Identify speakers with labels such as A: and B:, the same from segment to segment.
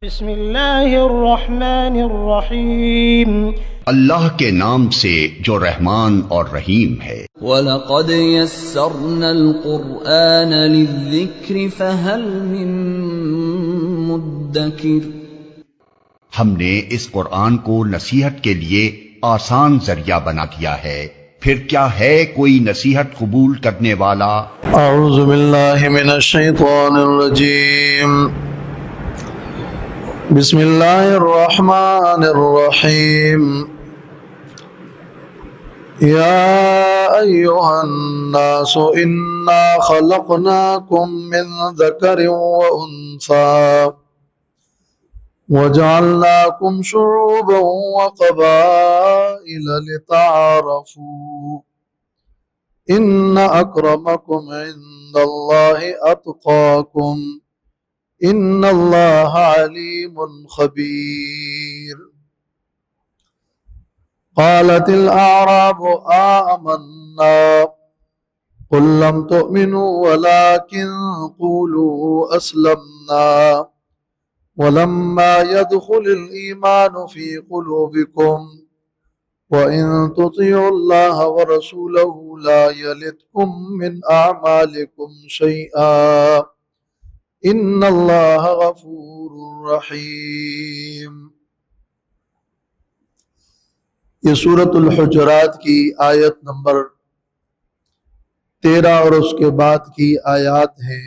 A: بسم اللہ الرحمن الرحیم
B: اللہ کے نام سے جو رحمان اور رحیم ہے۔
C: وَلَقَدْ يَسَّرْنَا الْقُرْآنَ لِلذِّكْرِ فَهَلْ مِن مُدَّكِرٍ۔
B: ہم نے اس قرآن کو نصیحت کے لیے آسان ذریعہ بنا دیا ہے، پھر کیا ہے کوئی نصیحت قبول کرنے والا؟
D: اعوذ باللہ من الشیطان الرجیم، بسم اللہ الرحمن الرحیم، یا ایہا الناس انا خلقناکم من ذکر و انثی وجعلناکم شعوبا وقبائل لتعارفوا ان اکرمکم عند اللہ اتقاکم ان اللہ علیم خبیر۔ قالت الاعراب آمنا قل لم تؤمنوا ولكن قولوا اسلمنا ولما يدخل الإيمان في قلوبكم وإن تطيعوا الله ورسوله لا يلتكم من أعمالكم شيئا إن الله غفور رحيم۔ یہ سورۃ الحجرات کی آیت نمبر 13 اور اس کے بعد کی آیات ہیں۔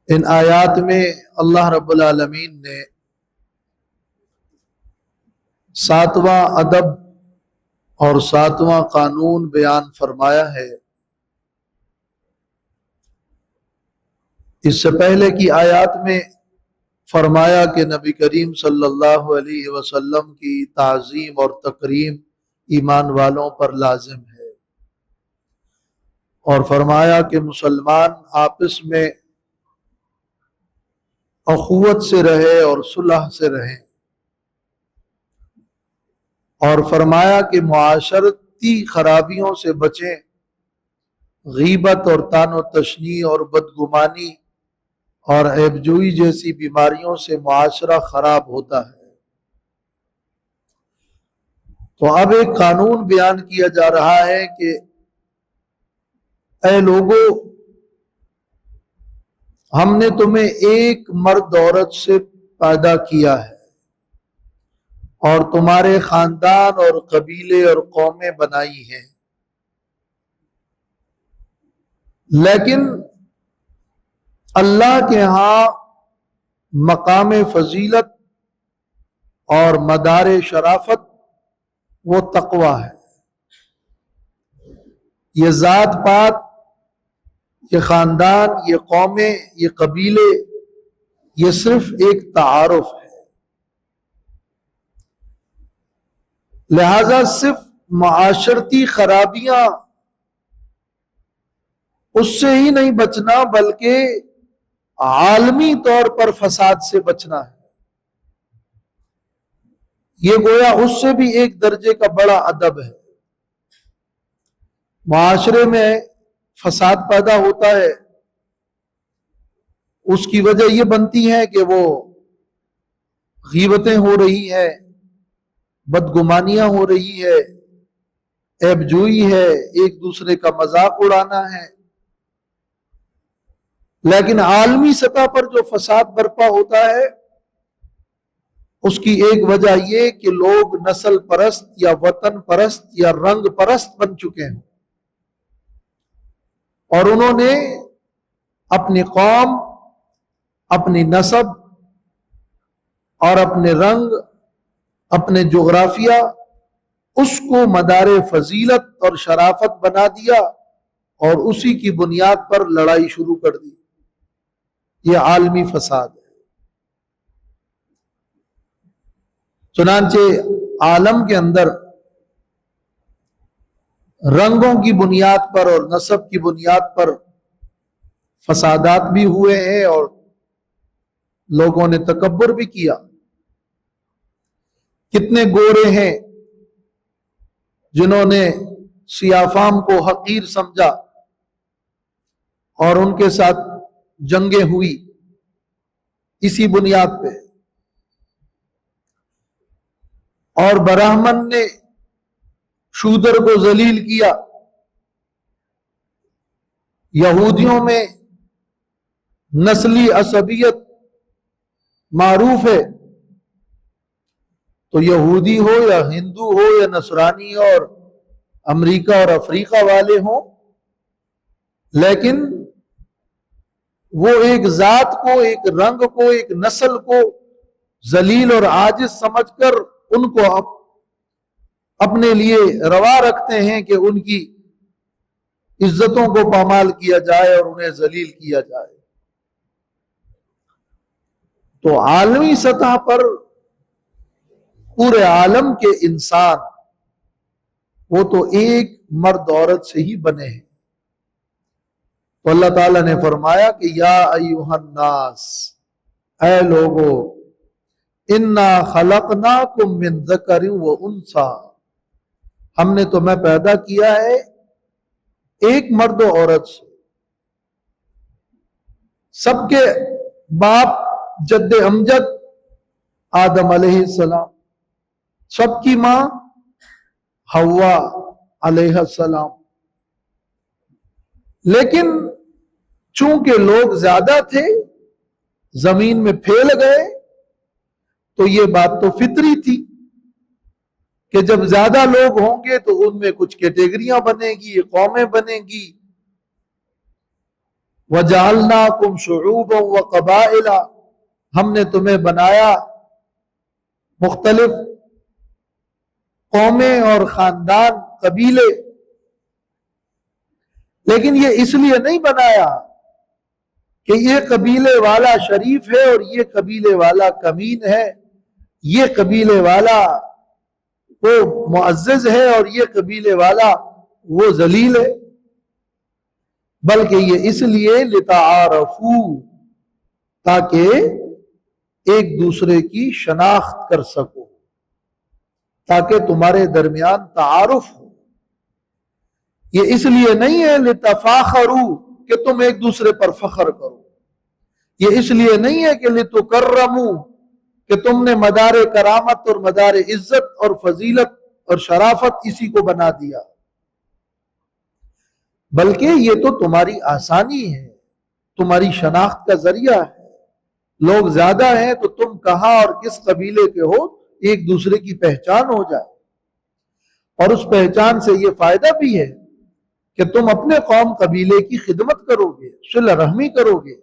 D: ان آیات میں اللہ رب العالمین نے 7واں ادب اور 7واں قانون بیان فرمایا ہے۔ اس سے پہلے کی آیات میں فرمایا کہ نبی کریم صلی اللہ علیہ وسلم کی تعظیم اور تکریم ایمان والوں پر لازم ہے، اور فرمایا کہ مسلمان آپس میں اخوت سے رہے اور صلح سے رہیں، اور فرمایا کہ معاشرتی خرابیوں سے بچیں، غیبت اور طعن و تشنیع اور بدگمانی اور عیب جوئی جیسی بیماریوں سے معاشرہ خراب ہوتا ہے۔ تو اب ایک قانون بیان کیا جا رہا ہے کہ اے لوگو، ہم نے تمہیں ایک مرد عورت سے پیدا کیا ہے اور تمہارے خاندان اور قبیلے اور قومیں بنائی ہیں، لیکن اللہ کے ہاں مقام فضیلت اور مدار شرافت وہ تقوی ہے۔ یہ ذات پات، یہ خاندان، یہ قومیں، یہ قبیلے، یہ صرف ایک تعارف ہے، لہذا صرف معاشرتی خرابیاں اس سے ہی نہیں بچنا، بلکہ عالمی طور پر فساد سے بچنا ہے۔ یہ گویا اس سے بھی ایک درجے کا بڑا ادب ہے۔ معاشرے میں فساد پیدا ہوتا ہے، اس کی وجہ یہ بنتی ہے کہ وہ غیبتیں ہو رہی ہیں، بدگمانیاں ہو رہی ہے، عیب جوئی ہے، ایک دوسرے کا مذاق اڑانا ہے۔ لیکن عالمی سطح پر جو فساد برپا ہوتا ہے، اس کی ایک وجہ یہ کہ لوگ نسل پرست یا وطن پرست یا رنگ پرست بن چکے ہیں، اور انہوں نے اپنی قوم، اپنی نسب اور اپنے رنگ، اپنے جغرافیہ، اس کو مدار فضیلت اور شرافت بنا دیا اور اسی کی بنیاد پر لڑائی شروع کر دی۔ یہ عالمی فساد ہے۔ چنانچہ عالم کے اندر رنگوں کی بنیاد پر اور نسب کی بنیاد پر فسادات بھی ہوئے ہیں، اور لوگوں نے تکبر بھی کیا۔ کتنے گورے ہیں جنہوں نے سیاہ فام کو حقیر سمجھا اور ان کے ساتھ جنگیں ہوئی اسی بنیاد پہ، اور برہمن نے شودر کو ذلیل کیا. یہودیوں میں نسلی عصبیت معروف ہے، تو یہودی ہو یا ہندو ہو یا نصرانی اور امریکہ اور افریقہ والے ہوں، لیکن وہ ایک ذات کو، ایک رنگ کو، ایک نسل کو ذلیل اور عاجز سمجھ کر ان کو اپنے لیے روا رکھتے ہیں کہ ان کی عزتوں کو پامال کیا جائے اور انہیں ذلیل کیا جائے. تو عالمی سطح پر پورے عالم کے انسان وہ تو ایک مرد عورت سے ہی بنے ہیں. تو اللہ تعالیٰ نے فرمایا کہ یا ایھا الناس، اے لوگو، انا خلقناکم من ذکر و انثی، ہم نے تمہیں پیدا کیا ہے ایک مرد و عورت سے. سب کے باپ جد امجد آدم علیہ السلام، سب کی ماں حوا علیہ السلام. لیکن چونکہ لوگ زیادہ تھے، زمین میں پھیل گئے، تو یہ بات تو فطری تھی کہ جب زیادہ لوگ ہوں گے تو ان میں کچھ کیٹیگریاں بنے گی، قومیں بنیں گی. وَجَعَلْنَاكُمْ شُعُوبًا وَقَبَائِلًا، ہم نے تمہیں بنایا مختلف قومیں اور خاندان، قبیلے. لیکن یہ اس لیے نہیں بنایا کہ یہ قبیلے والا شریف ہے اور یہ قبیلے والا کمین ہے، یہ قبیلے والا وہ معزز ہے اور یہ قبیلے والا وہ ذلیل ہے، بلکہ یہ اس لیے لتعارفوا، تاکہ ایک دوسرے کی شناخت کر سکو، تاکہ تمہارے درمیان تعارف ہو. یہ اس لیے نہیں ہے لتفاخروا کہ تم ایک دوسرے پر فخر کرو، یہ اس لیے نہیں ہے کہ لتکرموا کہ تم نے مدار کرامت اور مدار عزت اور فضیلت اور شرافت اسی کو بنا دیا، بلکہ یہ تو تمہاری آسانی ہے، تمہاری شناخت کا ذریعہ ہے. لوگ زیادہ ہیں تو تم کہاں اور کس قبیلے کے ہو ایک دوسرے کی پہچان ہو جائے، اور اس پہچان سے یہ فائدہ بھی ہے کہ تم اپنے قوم قبیلے کی خدمت کرو گے، صلہ رحمی کرو گے.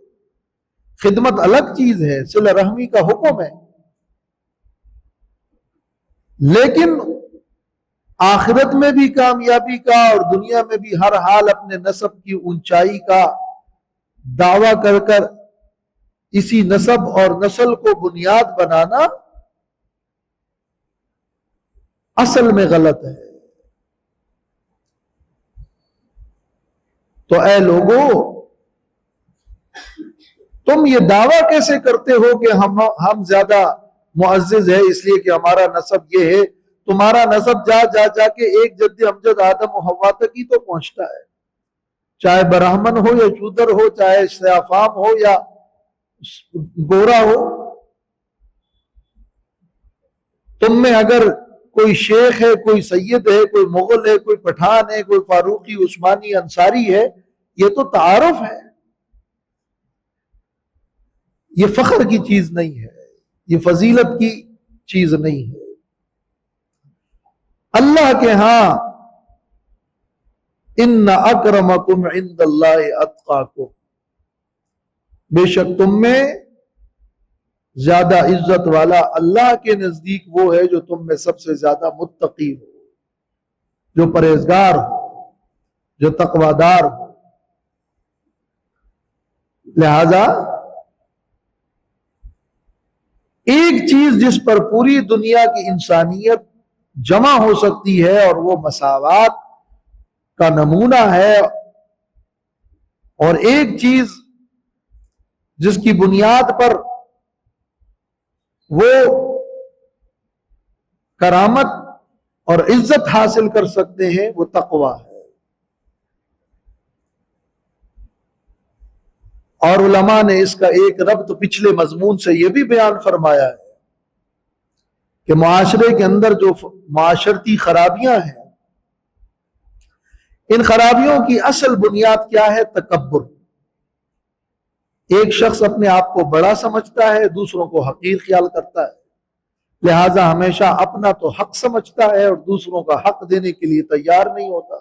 D: خدمت الگ چیز ہے، صلہ رحمی کا حکم ہے. لیکن آخرت میں بھی کامیابی کا اور دنیا میں بھی ہر حال اپنے نسب کی اونچائی کا دعویٰ کر کر اسی نسب اور نسل کو بنیاد بنانا اصل میں غلط ہے. تو اے لوگو، تم یہ دعویٰ کیسے کرتے ہو کہ ہم زیادہ معزز ہے اس لیے کہ ہمارا نسب یہ ہے؟ تمہارا نسب جا جا جا کے ایک جد امجد آدم و حوا تک ہی تو پہنچتا ہے، چاہے برہمن ہو یا شودر ہو، چاہے سیافام ہو یا گورا ہو. تم میں اگر کوئی شیخ ہے، کوئی سید ہے، کوئی مغل ہے، کوئی پٹھان ہے، کوئی فاروقی، عثمانی، انصاری ہے، یہ تو تعارف ہے، یہ فخر کی چیز نہیں ہے، یہ فضیلت کی چیز نہیں ہے. اللہ کے ہاں ان اکرمکم عند اللہ اتقاکم، بے شک تم میں زیادہ عزت والا اللہ کے نزدیک وہ ہے جو تم میں سب سے زیادہ متقی ہو، جو پرہیزگار ہو، جو تقویدار ہو. لہذا ایک چیز جس پر پوری دنیا کی انسانیت جمع ہو سکتی ہے اور وہ مساوات کا نمونہ ہے، اور ایک چیز جس کی بنیاد پر وہ کرامت اور عزت حاصل کر سکتے ہیں، وہ تقوی ہے. اور علماء نے اس کا ایک ربط پچھلے مضمون سے یہ بھی بیان فرمایا ہے کہ معاشرے کے اندر جو معاشرتی خرابیاں ہیں، ان خرابیوں کی اصل بنیاد کیا ہے؟ تکبر۔ ایک شخص اپنے آپ کو بڑا سمجھتا ہے، دوسروں کو حقیر خیال کرتا ہے، لہذا ہمیشہ اپنا تو حق سمجھتا ہے اور دوسروں کا حق دینے کے لیے تیار نہیں ہوتا،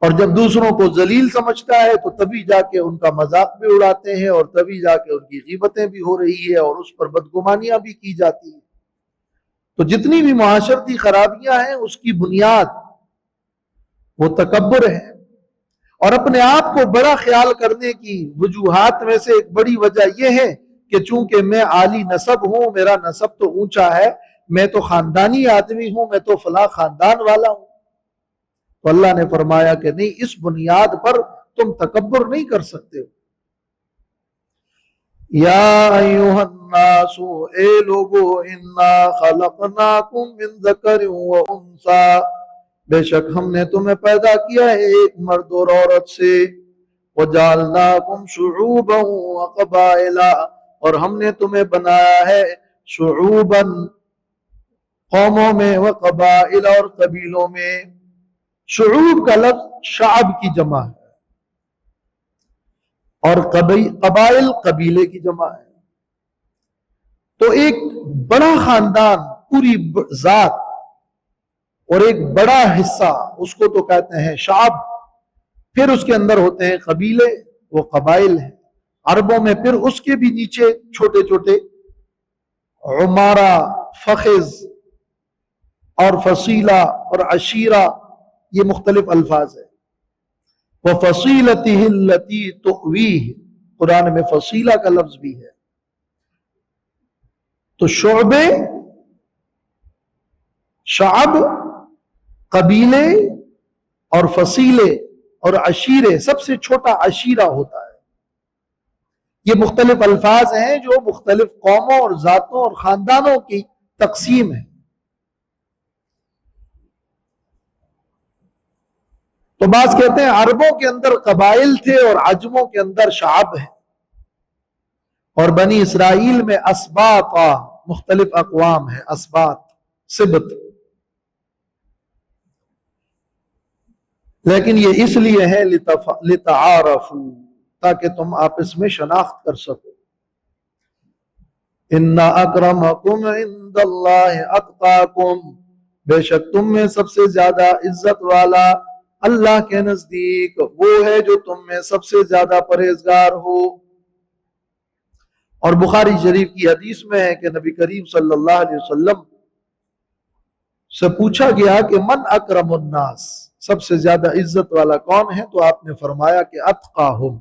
D: اور جب دوسروں کو ذلیل سمجھتا ہے تو تبھی جا کے ان کا مذاق بھی اڑاتے ہیں، اور تبھی جا کے ان کی غیبتیں بھی ہو رہی ہے اور اس پر بدگمانیاں بھی کی جاتی ہیں۔ تو جتنی بھی معاشرتی خرابیاں ہیں اس کی بنیاد وہ تکبر ہے، اور اپنے آپ کو بڑا خیال کرنے کی وجوہات میں سے ایک بڑی وجہ یہ ہے کہ چونکہ میں عالی نسب ہوں، میرا نسب تو اونچا ہے، میں تو خاندانی آدمی ہوں، میں تو فلاں خاندان والا ہوں، تو اللہ نے فرمایا کہ نہیں، اس بنیاد پر تم تکبر نہیں کر سکتے ہو۔ یا ایھا الناس، اے لوگو، انا خلقناکم من ذکر و انثی، بے شک ہم نے تمہیں پیدا کیا ہے ایک مرد اور عورت سے، وجعلناکم شعوبا وقبائل، اور ہم نے تمہیں بنایا ہے شعوبا قوموں میں، وقبائل اور قبیلوں میں۔ شعوب کا لفظ شعب کی جمع ہے، اور قبائل قبیلے کی جمع ہے۔ تو ایک بڑا خاندان، پوری ذات اور ایک بڑا حصہ، اس کو تو کہتے ہیں شعب، پھر اس کے اندر ہوتے ہیں قبیلے، وہ قبائل ہیں۔ عربوں میں پھر اس کے بھی نیچے چھوٹے چھوٹے عمارہ، فخذ اور فصیلہ اور عشیرہ، یہ مختلف الفاظ ہیں۔ وَفَصِيلَتِهِ الَّتِي تُؤْوِيهِ، قرآن میں فصیلہ کا لفظ بھی ہے۔ تو شعبے، شعب، قبیلے اور فصیلے اور عشیرے، سب سے چھوٹا عشیرہ ہوتا ہے۔ یہ مختلف الفاظ ہیں جو مختلف قوموں اور ذاتوں اور خاندانوں کی تقسیم ہے۔ تو بعض کہتے ہیں عربوں کے اندر قبائل تھے اور عجموں کے اندر شعب ہے، اور بنی اسرائیل میں اسباط، مختلف اقوام ہیں، اسباط، سبط۔ لیکن یہ اس لیے ہے لتعارفوا، تاکہ تم آپس میں شناخت کر سکو۔ ان اکرمکم عند اللہ اتقاکم، بے شک تم میں سب سے زیادہ عزت والا اللہ کے نزدیک وہ ہے جو تم میں سب سے زیادہ پرہیزگار ہو۔ اور بخاری شریف کی حدیث میں ہے کہ نبی کریم صلی اللہ علیہ وسلم سے پوچھا گیا کہ من اکرم الناس، سب سے زیادہ عزت والا کون ہے؟ تو آپ نے فرمایا کہ اتقاہم،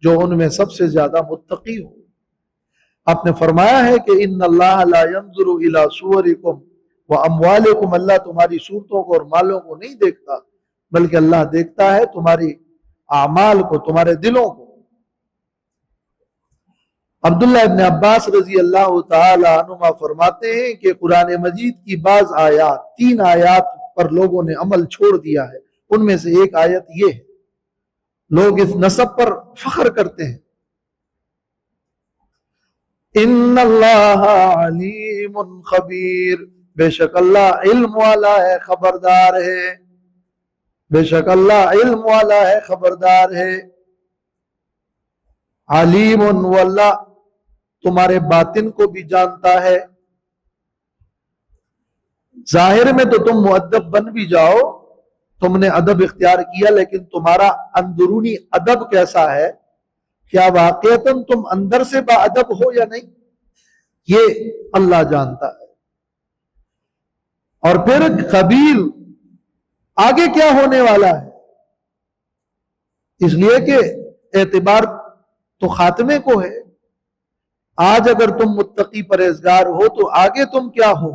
D: جو ان میں سب سے زیادہ متقی ہو۔ آپ نے فرمایا ہے کہ ان اللہ لا ينظر الى صورکم واموالکم، اللہ تمہاری صورتوں کو اور مالوں کو نہیں دیکھتا، بلکہ اللہ دیکھتا ہے تمہاری اعمال کو، تمہارے دلوں کو۔ عبداللہ ابن عباس رضی اللہ تعالی عنہما فرماتے ہیں کہ قرآن مجید کی بعض آیات، 3 آیات پر لوگوں نے عمل چھوڑ دیا ہے، ان میں سے ایک آیت یہ ہے۔ لوگ اس نسب پر فخر کرتے ہیں، ان اللہ علیم خبیر، بے شک اللہ علم والا ہے، خبردار ہے، بے شک اللہ علم والا ہے، خبردار ہے۔ علیم، واللہ تمہارے باطن کو بھی جانتا ہے۔ ظاہر میں تو تم مؤدب بن بھی جاؤ، تم نے ادب اختیار کیا، لیکن تمہارا اندرونی ادب کیسا ہے، کیا واقعتاً تم اندر سے با ادب ہو یا نہیں، یہ اللہ جانتا ہے۔ اور پھر خبیر، آگے کیا ہونے والا ہے، اس لیے کہ اعتبار تو خاتمے کو ہے۔ آج اگر تم متقی پرہیزگار ہو تو آگے تم کیا ہو،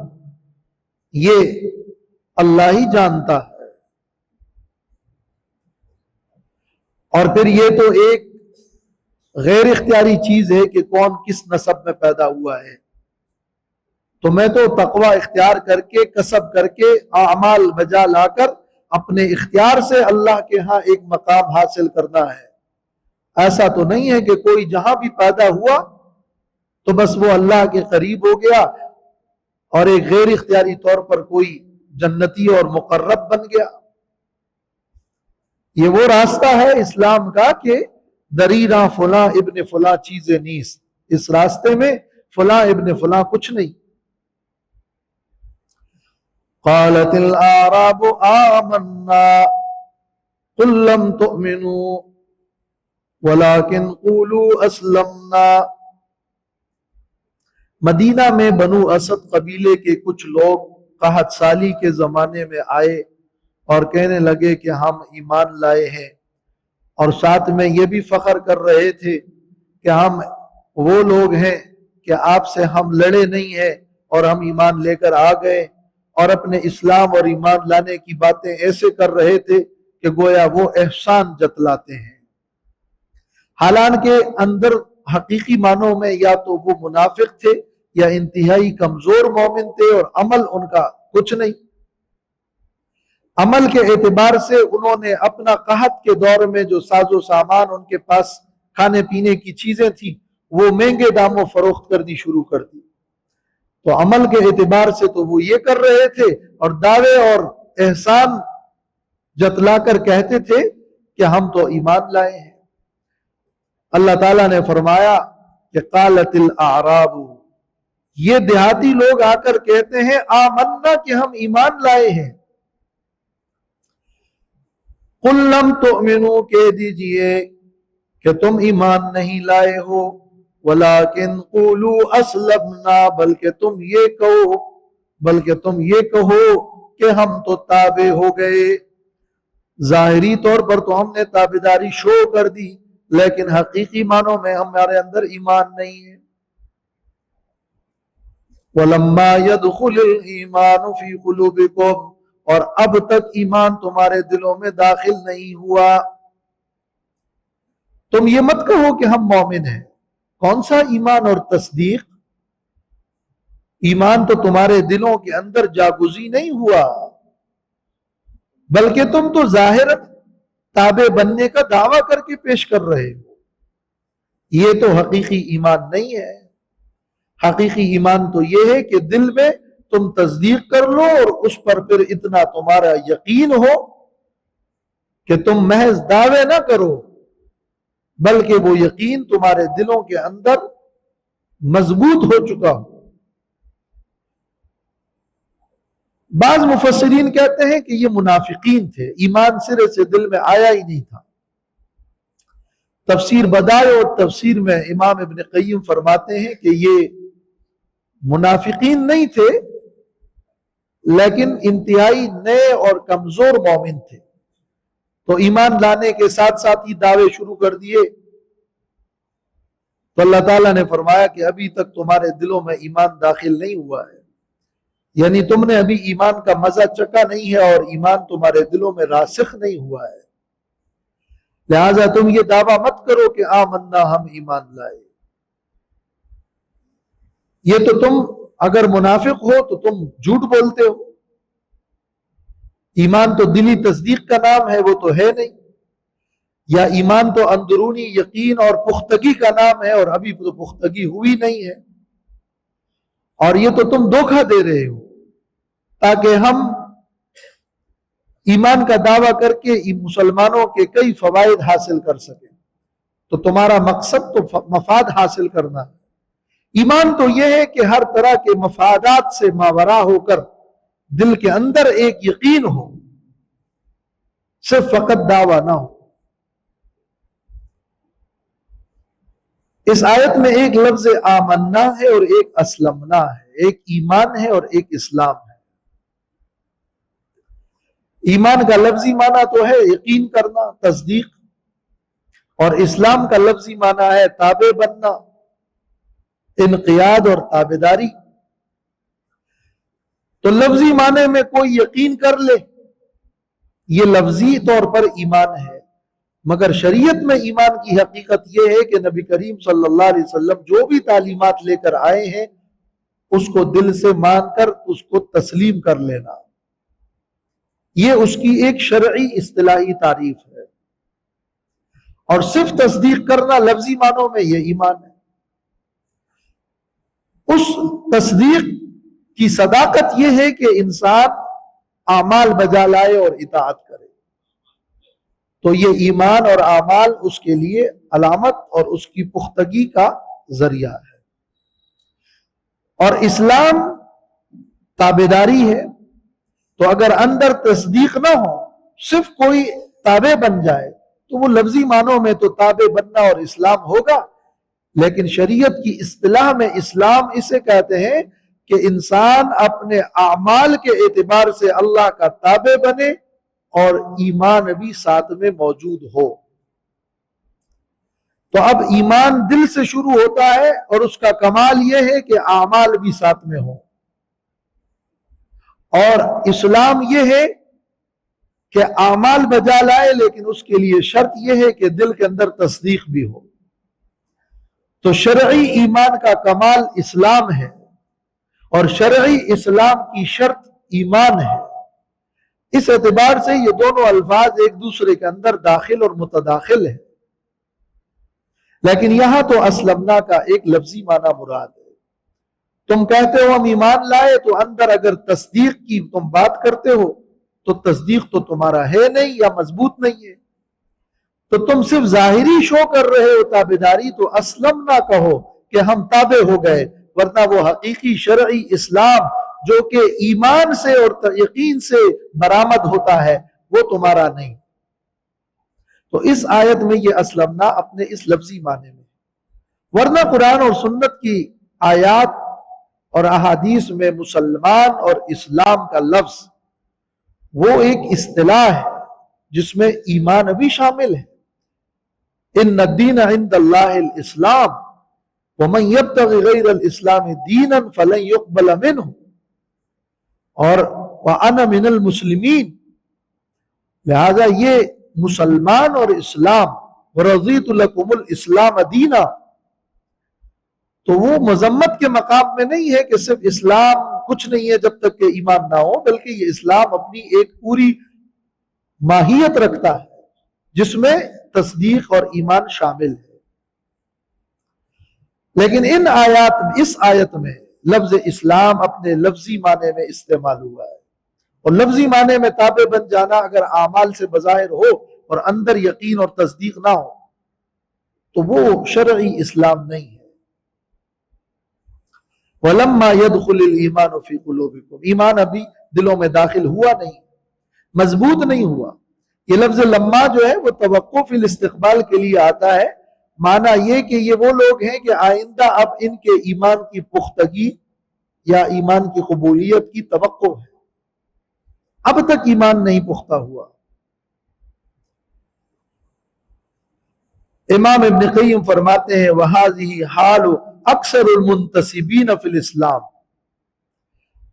D: یہ اللہ ہی جانتا ہے۔ اور پھر یہ تو ایک غیر اختیاری چیز ہے کہ کون کس نسب میں پیدا ہوا ہے، تو میں تو تقوی اختیار کر کے، کسب کر کے، اعمال بجا لا کر اپنے اختیار سے اللہ کے ہاں ایک مقام حاصل کرنا ہے، ایسا تو نہیں ہے کہ کوئی جہاں بھی پیدا ہوا تو بس وہ اللہ کے قریب ہو گیا اور ایک غیر اختیاری طور پر کوئی جنتی اور مقرب بن گیا۔ یہ وہ راستہ ہے اسلام کا کہ دریرہ فلاں ابن فلاں چیزیں نیست، اس راستے میں فلاں ابن فلاں کچھ نہیں۔ قالت الاعراب آمنا قل لم تؤمنوا ولكن قولوا اسلمنا۔ مدینہ میں بنو اسد قبیلے کے کچھ لوگ قحط سالی کے زمانے میں آئے اور کہنے لگے کہ ہم ایمان لائے ہیں، اور ساتھ میں یہ بھی فخر کر رہے تھے کہ ہم وہ لوگ ہیں کہ آپ سے ہم لڑے نہیں ہیں اور ہم ایمان لے کر آ گئے، اور اپنے اسلام اور ایمان لانے کی باتیں ایسے کر رہے تھے کہ گویا وہ احسان جتلاتے ہیں، حالانکہ اندر حقیقی معنوں میں یا تو وہ منافق تھے یا انتہائی کمزور مومن تھے، اور عمل ان کا کچھ نہیں۔ عمل کے اعتبار سے انہوں نے اپنا قحط کے دور میں جو ساز و سامان ان کے پاس کھانے پینے کی چیزیں تھیں وہ مہنگے داموں فروخت کرنی شروع کر دی، تو عمل کے اعتبار سے تو وہ یہ کر رہے تھے اور دعوے اور احسان جتلا کر کہتے تھے کہ ہم تو ایمان لائے ہیں۔ اللہ تعالیٰ نے فرمایا کہ قالت الاعراب، یہ دیہاتی لوگ آ کر کہتے ہیں آمنا کہ ہم ایمان لائے ہیں۔ قل لم تؤمنوا، کہہ دیجئے کہ تم ایمان نہیں لائے ہو، ولیکن قولوا اسلمنا، بلکہ تم یہ کہو کہ ہم تو تابع ہو گئے۔ ظاہری طور پر تو ہم نے تابعداری شو کر دی، لیکن حقیقی معنوں میں ہمارے اندر ایمان نہیں ہے۔ وَلَمَّا يَدْخُلِ الْإِيمَانُ فِي قُلُوبِكُمْ، اور اب تک ایمان تمہارے دلوں میں داخل نہیں ہوا۔ تم یہ مت کہو کہ ہم مومن ہیں، کون سا ایمان اور تصدیق؟ ایمان تو تمہارے دلوں کے اندر جاگزی نہیں ہوا، بلکہ تم تو ظاہراً تابع بننے کا دعویٰ کر کے پیش کر رہے ہو۔ یہ تو حقیقی ایمان نہیں ہے۔ حقیقی ایمان تو یہ ہے کہ دل میں تم تصدیق کر لو اور اس پر پھر اتنا تمہارا یقین ہو کہ تم محض دعوے نہ کرو، بلکہ وہ یقین تمہارے دلوں کے اندر مضبوط ہو چکا ہو۔ بعض مفسرین کہتے ہیں کہ یہ منافقین تھے، ایمان سرے سے دل میں آیا ہی نہیں تھا۔ تفسیر بدائع اور تفسیر میں امام ابن قیم فرماتے ہیں کہ یہ منافقین نہیں تھے، لیکن انتہائی نئے اور کمزور مومن تھے، تو ایمان لانے کے ساتھ ساتھ ہی دعوے شروع کر دیے۔ تو اللہ تعالیٰ نے فرمایا کہ ابھی تک تمہارے دلوں میں ایمان داخل نہیں ہوا ہے، یعنی تم نے ابھی ایمان کا مزہ چکھا نہیں ہے اور ایمان تمہارے دلوں میں راسخ نہیں ہوا ہے، لہذا تم یہ دعویٰ مت کرو کہ آمنا ہم ایمان لائے۔ یہ تو تم اگر منافق ہو تو تم جھوٹ بولتے ہو۔ ایمان تو دلی تصدیق کا نام ہے، وہ تو ہے نہیں، یا ایمان تو اندرونی یقین اور پختگی کا نام ہے، اور ابھی تو پختگی ہوئی نہیں ہے، اور یہ تو تم دھوکہ دے رہے ہو تاکہ ہم ایمان کا دعویٰ کر کے مسلمانوں کے کئی فوائد حاصل کر سکیں۔ تو تمہارا مقصد تو مفاد حاصل کرنا ہے۔ ایمان تو یہ ہے کہ ہر طرح کے مفادات سے ماورا ہو کر دل کے اندر ایک یقین ہو، صرف فقط دعویٰ نہ ہو۔ اس آیت میں ایک لفظ آمنا ہے اور ایک اسلمنا ہے، ایک ایمان ہے اور ایک اسلام ہے۔ ایمان کا لفظی معنی تو ہے یقین کرنا، تصدیق، اور اسلام کا لفظی معنی ہے تابع بننا، انقیاد اور تابعداری۔ تو لفظی معنی میں کوئی یقین کر لے، یہ لفظی طور پر ایمان ہے، مگر شریعت میں ایمان کی حقیقت یہ ہے کہ نبی کریم صلی اللہ علیہ وسلم جو بھی تعلیمات لے کر آئے ہیں اس کو دل سے مان کر اس کو تسلیم کر لینا، یہ اس کی ایک شرعی اصطلاحی تعریف ہے۔ اور صرف تصدیق کرنا لفظی معنوں میں یہ ایمان ہے۔ اس تصدیق کی صداقت یہ ہے کہ انسان اعمال بجا لائے اور اطاعت کرے، تو یہ ایمان اور اعمال اس کے لیے علامت اور اس کی پختگی کا ذریعہ ہے۔ اور اسلام تابعداری ہے، تو اگر اندر تصدیق نہ ہو، صرف کوئی تابع بن جائے، تو وہ لفظی معنوں میں تو تابع بننا اور اسلام ہوگا، لیکن شریعت کی اصطلاح میں اسلام اسے کہتے ہیں کہ انسان اپنے اعمال کے اعتبار سے اللہ کا تابع بنے اور ایمان بھی ساتھ میں موجود ہو۔ تو اب ایمان دل سے شروع ہوتا ہے، اور اس کا کمال یہ ہے کہ اعمال بھی ساتھ میں ہوں، اور اسلام یہ ہے کہ اعمال بجا لائے، لیکن اس کے لیے شرط یہ ہے کہ دل کے اندر تصدیق بھی ہو۔ تو شرعی ایمان کا کمال اسلام ہے، اور شرعی اسلام کی شرط ایمان ہے۔ اس اعتبار سے یہ دونوں الفاظ ایک دوسرے کے اندر داخل اور متداخل ہیں، لیکن یہاں تو اسلمنا کا ایک لفظی معنی مراد ہے۔ تم کہتے ہو ہم ایمان لائے، تو اندر اگر تصدیق کی تم بات کرتے ہو تو تصدیق تو تمہارا ہے نہیں یا مضبوط نہیں ہے، تو تم صرف ظاہری شو کر رہے ہو تابعداری، تو اسلمنا کہو کہ ہم تابع ہو گئے، ورنہ وہ حقیقی شرعی اسلام جو کہ ایمان سے اور یقین سے برآمد ہوتا ہے وہ تمہارا نہیں۔ تو اس آیت میں یہ اسلمنا اپنے اس لفظی معنی میں، ورنہ قرآن اور سنت کی آیات اور احادیث میں مسلمان اور اسلام کا لفظ وہ ایک اصطلاح ہے جس میں ایمان بھی شامل ہے۔ ان الدین عند اللہ الاسلام ومن یبتغی غیر الاسلام دینا فلن یقبل منہ، اور وَأَنَا مِنَ الْمُسْلِمِينَ، لہذا یہ مسلمان اور اسلام، وَرَضِيتُ لَكُمُ الْإِسْلَامَ دِينًا، تو وہ مذمت کے مقام میں نہیں ہے کہ صرف اسلام کچھ نہیں ہے جب تک کہ ایمان نہ ہو، بلکہ یہ اسلام اپنی ایک پوری ماہیت رکھتا ہے جس میں تصدیق اور ایمان شامل ہے۔ لیکن اس آیت میں لفظ اسلام اپنے لفظی معنی میں استعمال ہوا ہے، اور لفظی معنی میں تابع بن جانا اگر اعمال سے بظاہر ہو اور اندر یقین اور تصدیق نہ ہو تو وہ شرعی اسلام نہیں ہے۔ وَلَمَّا يَدْخُلِ الْإِيمَانُ فِي قُلُوبِكُمْ، ایمان ابھی دلوں میں داخل ہوا نہیں، مضبوط نہیں ہوا۔ یہ لفظ لما جو ہے وہ توقع فی الاستقبال کے لیے آتا ہے، معنی یہ کہ یہ وہ لوگ ہیں کہ آئندہ اب ان کے ایمان کی پختگی یا ایمان کی قبولیت کی توقع ہے، اب تک ایمان نہیں پختہ ہوا۔ امام ابن قیم فرماتے ہیں وَهَذِهِ حَالُ أَكْثَرُ الْمُنْتَسِبِينَ فِي الْإِسْلَامِ،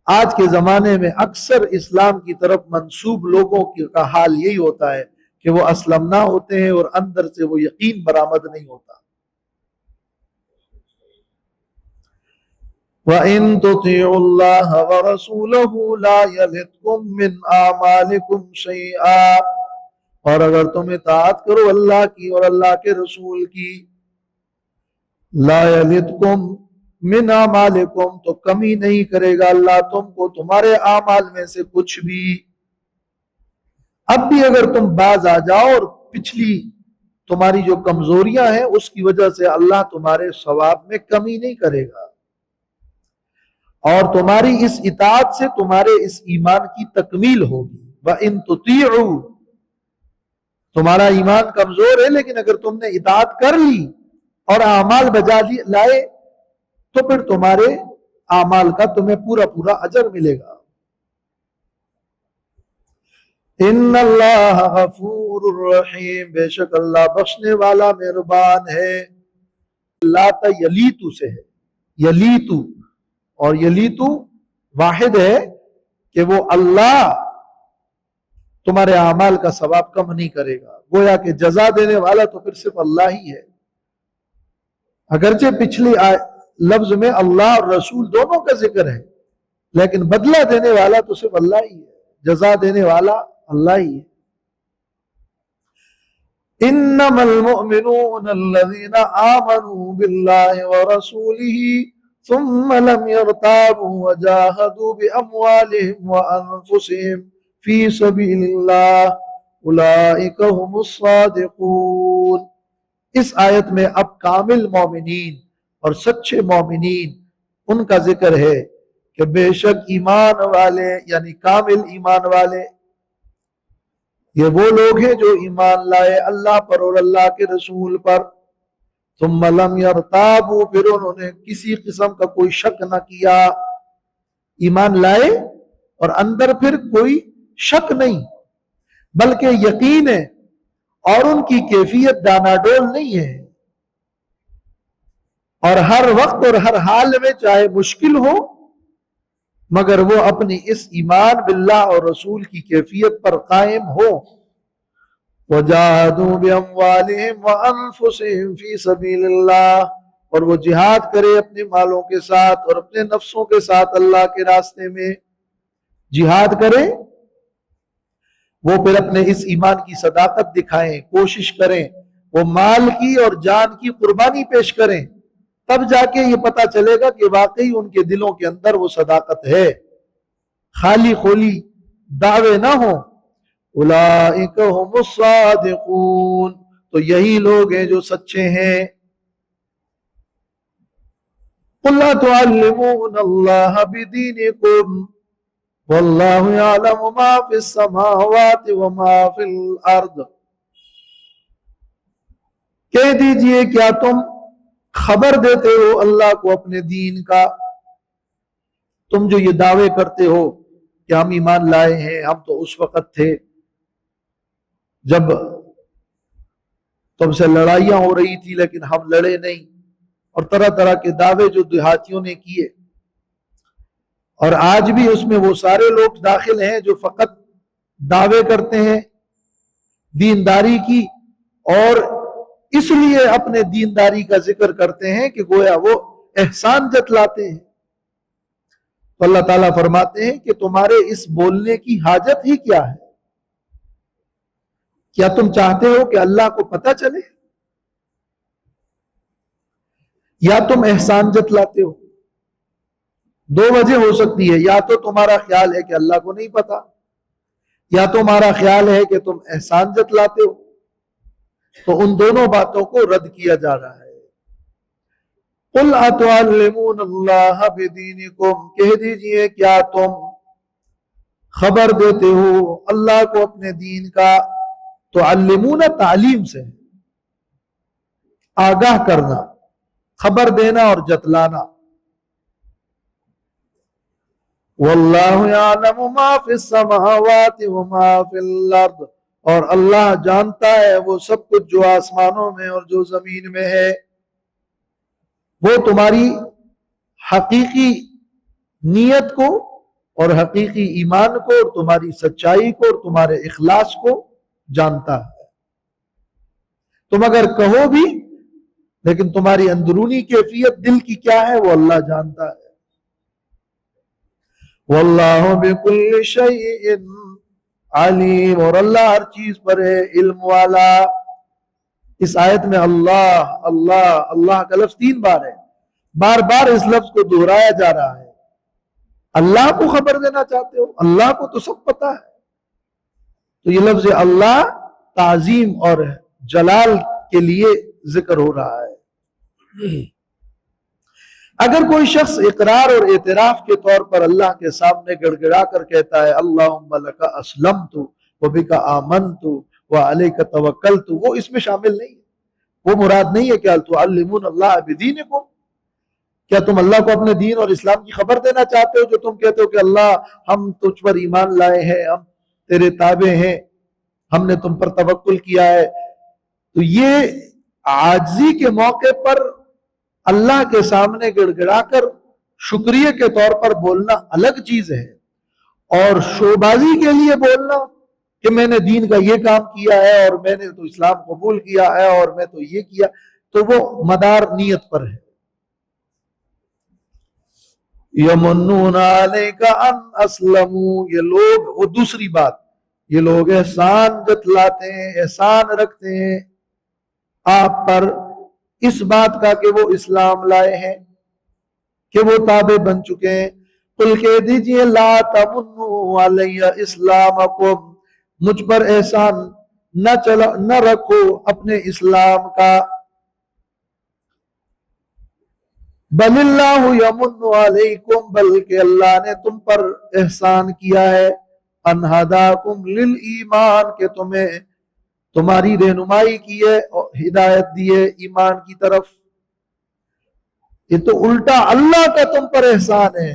D: آج کے زمانے میں اکثر اسلام کی طرف منسوب لوگوں کا حال یہی ہوتا ہے کہ وہ اسلمنا ہوتے ہیں اور اندر سے وہ یقین برآمد نہیں ہوتا۔ وَإِن تُطِيعُوا اللَّهَ وَرَسُولَهُ لَا يَلِتْكُم مِّنْ أَعْمَالِكُمْ شَيْئًا، اور اگر تم اطاعت کرو اللہ کی اور اللہ کے رسول کی، لا یلتکم من اعمالکم، تو کمی نہیں کرے گا اللہ تم کو تمہارے اعمال میں سے کچھ بھی۔ اب بھی اگر تم باز آ جاؤ اور پچھلی تمہاری جو کمزوریاں ہیں اس کی وجہ سے اللہ تمہارے ثواب میں کمی نہیں کرے گا، اور تمہاری اس اطاعت سے تمہارے اس ایمان کی تکمیل ہوگی۔ وَإِن تُطِيعُوا، تمہارا ایمان کمزور ہے لیکن اگر تم نے اطاعت کر لی اور اعمال بجا لائے تو پھر تمہارے اعمال کا تمہیں پورا پورا اجر ملے گا۔ ان اللہ غفور الرحیم، بے شک اللہ بخشنے والا مہربان ہے۔ لاتا یلیتو سے ہے، یلیتو، اور یلیتو واحد ہے کہ وہ اللہ تمہارے اعمال کا ثواب کم نہیں کرے گا، گویا کہ جزا دینے والا تو پھر صرف اللہ ہی ہے۔ اگرچہ پچھلی لفظ میں اللہ اور رسول دونوں کا ذکر ہے، لیکن بدلہ دینے والا تو صرف اللہ ہی ہے، جزا دینے والا اللہ ہی ہے۔ انما المؤمنون الذين آمنوا بالله ورسوله ثم لم يرتابوا وجاهدوا بأموالهم وأنفسهم في سبيل الله أولئك هم الصادقون۔ اس آیت میں اب کامل مومنین اور سچے مومنین ان کا ذکر ہے کہ بے شک ایمان والے یعنی کامل ایمان والے یہ وہ لوگ ہیں جو ایمان لائے اللہ پر اور اللہ کے رسول پر، ثم لم یرتابوا، پھر انہوں نے کسی قسم کا کوئی شک نہ کیا، ایمان لائے اور اندر پھر کوئی شک نہیں بلکہ یقین ہے، اور ان کی کیفیت ڈانا ڈول نہیں ہے، اور ہر وقت اور ہر حال میں چاہے مشکل ہو مگر وہ اپنی اس ایمان باللہ اور رسول کی کیفیت پر قائم ہو۔ وَجَاهَدُوا بِأَمْوَالِهِمْ وَأَنفُسِهِمْ فِي سَبِيلِ اللَّهِ، اور وہ جہاد کرے اپنے مالوں کے ساتھ اور اپنے نفسوں کے ساتھ اللہ کے راستے میں جہاد کرے، وہ پھر اپنے اس ایمان کی صداقت دکھائیں، کوشش کریں، وہ مال کی اور جان کی قربانی پیش کریں، تب جا کے یہ پتا چلے گا کہ واقعی ان کے دلوں کے اندر وہ صداقت ہے، خالی خولی دعوے نہ ہوں۔ اولئک هم الصادقون، تو یہی لوگ ہیں جو سچے ہیں۔ قل لا تعلمون اللہ بدینکم واللہ یعلم ما فی السماوات وما فی الارض، کہہ دیجئے کیا تم خبر دیتے ہو اللہ کو اپنے دین کا؟ تم جو یہ دعوے کرتے ہو کہ ہم ایمان لائے ہیں، ہم تو اس وقت تھے جب تم سے لڑائیاں ہو رہی تھی لیکن ہم لڑے نہیں، اور طرح طرح کے دعوے جو دیہاتیوں نے کیے، اور آج بھی اس میں وہ سارے لوگ داخل ہیں جو فقط دعوے کرتے ہیں دینداری کی، اور اس لیے اپنے دینداری کا ذکر کرتے ہیں کہ گویا وہ احسان جتلاتے ہیں۔ تو اللہ تعالیٰ فرماتے ہیں کہ تمہارے اس بولنے کی حاجت ہی کیا ہے؟ کیا تم چاہتے ہو کہ اللہ کو پتہ چلے، یا تم احسان جتلاتے ہو؟ دو وجہ ہو سکتی ہے، یا تو تمہارا خیال ہے کہ اللہ کو نہیں پتا، یا تمہارا خیال ہے کہ تم احسان جتلاتے ہو، تو ان دونوں باتوں کو رد کیا جا رہا ہے۔ قل اتعلمون اللہ بدینکم، کہہ دیجئے کیا تم خبر دیتے ہو اللہ کو اپنے دین کا؟ تعلمون تعلیم سے آگاہ کرنا، خبر دینا اور جتلانا۔ واللہ یعلم ما فی السماوات وما فی الارض، اور اللہ جانتا ہے وہ سب کچھ جو آسمانوں میں اور جو زمین میں ہے۔ وہ تمہاری حقیقی نیت کو اور حقیقی ایمان کو اور تمہاری سچائی کو اور تمہارے اخلاص کو جانتا ہے۔ تم اگر کہو بھی لیکن تمہاری اندرونی کیفیت دل کی کیا ہے وہ اللہ جانتا ہے۔ واللہ بکل شیء علیم، اور اللہ ہر چیز پر ہے علم والا۔ اس آیت میں اللہ اللہ اللہ کا لفظ 3 بار ہے، بار بار اس لفظ کو دہرایا جا رہا ہے۔ اللہ کو خبر دینا چاہتے ہو؟ اللہ کو تو سب پتا ہے۔ تو یہ لفظ اللہ تعظیم اور جلال کے لیے ذکر ہو رہا ہے۔ اگر کوئی شخص اقرار اور اعتراف کے طور پر اللہ کے سامنے گڑ گڑا کر کہتا ہے اللہم لک اسلمت وبک آمنت وعلیک توکلت، وہ اس میں شامل نہیں ہے، وہ مراد نہیں ہے کہ تعلمون اللہ بدینکم، کیا تم اللہ کو اپنے دین اور اسلام کی خبر دینا چاہتے ہو جو تم کہتے ہو کہ اللہ ہم تجھ پر ایمان لائے ہیں، ہم تیرے تابع ہیں، ہم نے تم پر توکل کیا ہے۔ تو یہ عاجزی کے موقع پر اللہ کے سامنے گڑ گڑا کر شکریہ کے طور پر بولنا الگ چیز ہے، اور شوبازی کے لیے بولنا کہ میں نے دین کا یہ کام کیا ہے اور میں نے تو اسلام قبول کیا ہے اور میں تو یہ کیا، تو وہ مدار نیت پر ہے۔ یمنون علیک ان اسلموا، یہ لوگ، وہ دوسری بات، یہ لوگ احسان جتلاتے ہیں، احسان رکھتے ہیں آپ پر اس بات کا کہ وہ اسلام لائے ہیں، کہ وہ تابع بن چکے ہیں۔ قل کہہ دیجئے لا تمنوا علی اسلامکم، مجھ پر احسان نہ رکھو اپنے اسلام کا، بل اللہ یمن علیکم، بلکہ اللہ نے تم پر احسان کیا ہے، ان ہداکم للایمان، کہ تمہیں تمہاری رہنمائی کی ہے اور ہدایت دی ہے ایمان کی طرف۔ یہ تو الٹا اللہ کا تم پر احسان ہے،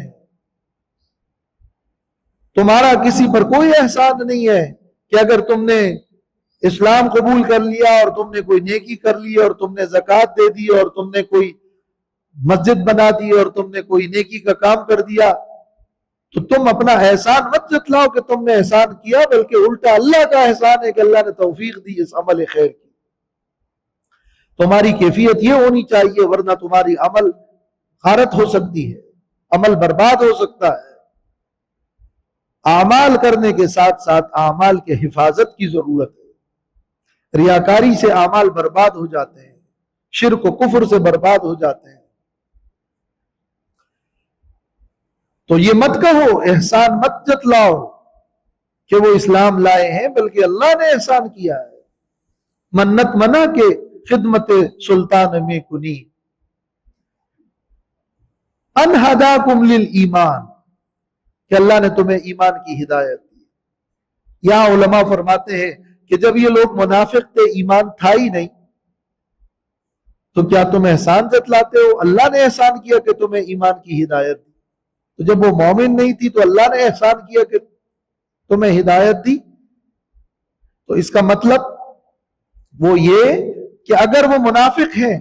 D: تمہارا کسی پر کوئی احسان نہیں ہے کہ اگر تم نے اسلام قبول کر لیا اور تم نے کوئی نیکی کر لی اور تم نے زکوٰۃ دے دی اور تم نے کوئی مسجد بنا دی اور تم نے کوئی نیکی کا کام کر دیا، تو تم اپنا احسان مت جتلاؤ کہ تم نے احسان کیا، بلکہ الٹا اللہ کا احسان ہے کہ اللہ نے توفیق دی اس عمل خیر کی۔ تمہاری کیفیت یہ ہونی چاہیے، ورنہ تمہاری عمل غارت ہو سکتی ہے، عمل برباد ہو سکتا ہے۔ اعمال کرنے کے ساتھ ساتھ اعمال کے حفاظت کی ضرورت ہے۔ ریاکاری سے اعمال برباد ہو جاتے ہیں، شرک و کفر سے برباد ہو جاتے ہیں۔ تو یہ مت کہو، احسان مت جتلاؤ کہ وہ اسلام لائے ہیں، بلکہ اللہ نے احسان کیا ہے۔ منت منا کے خدمت سلطان میں کنی، ان ہداکم للایمان، کہ اللہ نے تمہیں ایمان کی ہدایت دی۔ یہاں علماء فرماتے ہیں کہ جب یہ لوگ منافق تھے، ایمان تھا ہی نہیں، تو کیا تم احسان جتلاتے ہو؟ اللہ نے احسان کیا کہ تمہیں ایمان کی ہدایت دی۔ تو جب وہ مومن نہیں تھی تو اللہ نے احسان کیا کہ تمہیں ہدایت دی۔ تو اس کا مطلب وہ یہ کہ اگر وہ منافق ہیں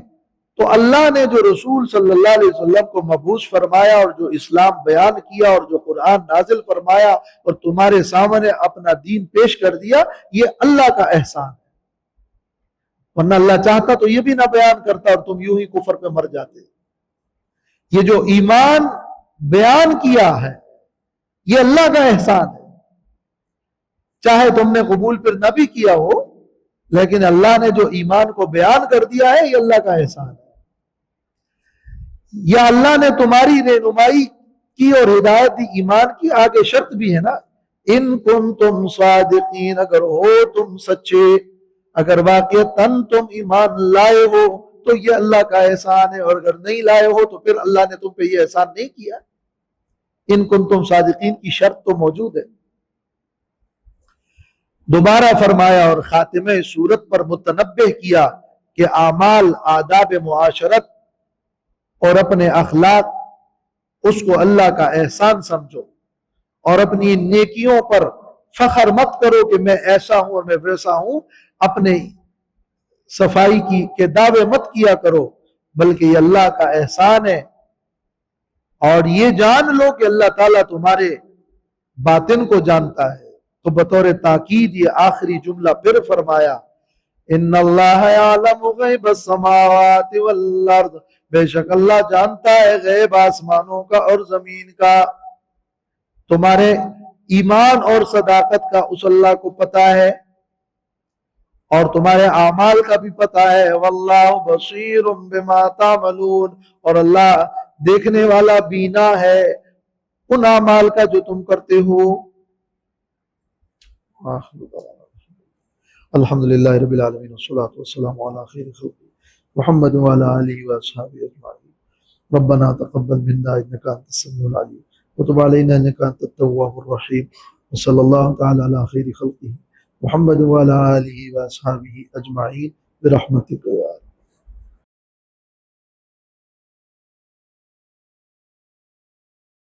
D: تو اللہ نے جو رسول صلی اللہ علیہ وسلم کو مبعوث فرمایا اور جو اسلام بیان کیا اور جو قرآن نازل فرمایا اور تمہارے سامنے اپنا دین پیش کر دیا، یہ اللہ کا احسان ہے، ورنہ اللہ چاہتا تو یہ بھی نہ بیان کرتا اور تم یوں ہی کفر پہ مر جاتے۔ یہ جو ایمان بیان کیا ہے یہ اللہ کا احسان ہے، چاہے تم نے قبول پھر نہ بھی کیا ہو، لیکن اللہ نے جو ایمان کو بیان کر دیا ہے یہ اللہ کا احسان ہے۔ یا اللہ نے تمہاری رہنمائی کی اور ہدایت دی ایمان کی، آگے شرط بھی ہے نا، ان کنتم صادقین، اگر ہو تم سچے، اگر واقعتاً تم ایمان لائے ہو تو یہ اللہ کا احسان ہے، اور اگر نہیں لائے ہو تو پھر اللہ نے تم پہ یہ احسان نہیں کیا۔ ان کنتم صادقین کی شرط تو موجود ہے۔ دوبارہ فرمایا اور خاتمہ سورت پر متنبہ کیا کہ اعمال، آداب معاشرت اور اپنے اخلاق، اس کو اللہ کا احسان سمجھو، اور اپنی نیکیوں پر فخر مت کرو کہ میں ایسا ہوں اور میں ویسا ہوں، اپنے صفائی کے دعوے مت کیا کرو، بلکہ یہ اللہ کا احسان ہے۔ اور یہ جان لو کہ اللہ تعالیٰ تمہارے باطن کو جانتا ہے۔ تو بطور تاکید یہ آخری جملہ پھر فرمایا، ان اللہ یعلم غیب السماوات والارض، بے شک اللہ جانتا ہے غیب آسمانوں کا اور زمین کا۔ تمہارے ایمان اور صداقت کا اس اللہ کو پتا ہے، اور تمہارے اعمال کا بھی پتا ہے۔ واللہ بصیر بما تعملون، اور اللہ دیکھنے والا بینا ہے ان اعمال کا جو تم کرتے ہو۔ الحمدللہ رب العالمین والصلاة والسلام علی خیر خلقہ محمد وعلی آلہ واصحابہ اجمعین۔ ربنا تقبل منا انک انت السمیع العلیم وتب علینا انک انت التواب الرحیم، وصلی اللہ تعالی علی خیر خلقہ محمد وعلی آلہ واصحابہ اجمعین برحمتک یا